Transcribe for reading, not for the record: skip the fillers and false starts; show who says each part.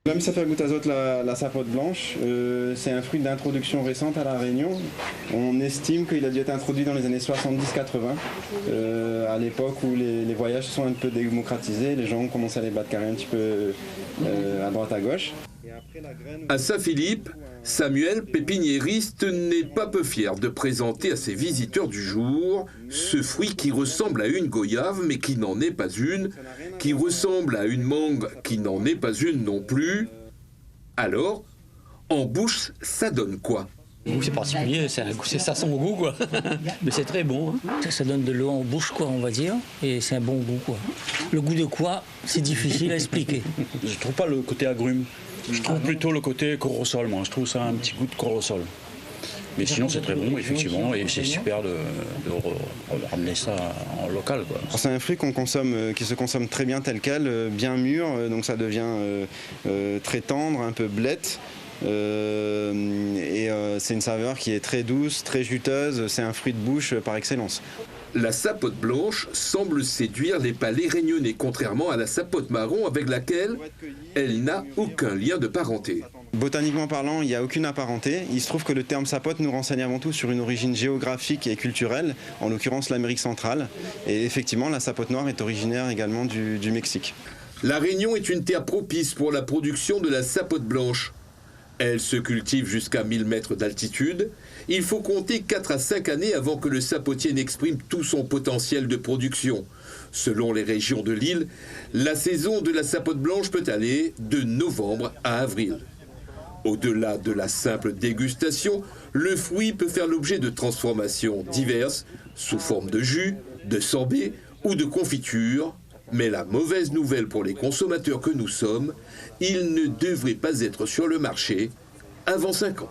Speaker 1: La Msafia azote, la sapote blanche, c'est un fruit d'introduction récente à La Réunion. On estime qu'il a dû être introduit dans les années 70-80, à l'époque où les voyages sont un peu démocratisés, les gens ont commencé à les battre carré un petit peu à droite à gauche.
Speaker 2: À Saint-Philippe, Samuel, pépiniériste, n'est pas peu fier de présenter à ses visiteurs du jour ce fruit qui ressemble à une goyave mais qui n'en est pas une, qui ressemble à une mangue qui n'en est pas une non plus. Alors, en bouche, ça donne quoi?
Speaker 3: C'est particulier, ça sent au goût quoi. Mais c'est très bon. Hein. Ça donne de l'eau en bouche quoi, on va dire, et c'est un bon goût quoi. Le goût de quoi, c'est difficile à expliquer.
Speaker 4: Je trouve pas le côté agrume. Je trouve plutôt le côté corosol, moi. Je trouve ça un petit goût de corosol. Mais sinon, c'est très bon, effectivement, et c'est super de ramener ça en local, quoi.
Speaker 1: C'est un fruit qui se consomme très bien tel quel, bien mûr, donc ça devient très tendre, un peu blette. C'est une saveur qui est très douce, très juteuse, c'est un fruit de bouche par excellence.
Speaker 2: La sapote blanche semble séduire les palais réunionnais, contrairement à la sapote marron avec laquelle elle n'a aucun lien de parenté.
Speaker 1: Botaniquement parlant, il n'y a aucune apparenté. Il se trouve que le terme sapote nous renseigne avant tout sur une origine géographique et culturelle, en l'occurrence l'Amérique centrale. Et effectivement, la sapote noire est originaire également du Mexique.
Speaker 2: La Réunion est une terre propice pour la production de la sapote blanche. Elle se cultive jusqu'à 1000 mètres d'altitude. Il faut compter 4 à 5 années avant que le sapotier n'exprime tout son potentiel de production. Selon les régions de l'île, la saison de la sapote blanche peut aller de novembre à avril. Au-delà de la simple dégustation, le fruit peut faire l'objet de transformations diverses, sous forme de jus, de sorbet ou de confiture. Mais la mauvaise nouvelle pour les consommateurs que nous sommes, il ne devrait pas être sur le marché avant 5 ans.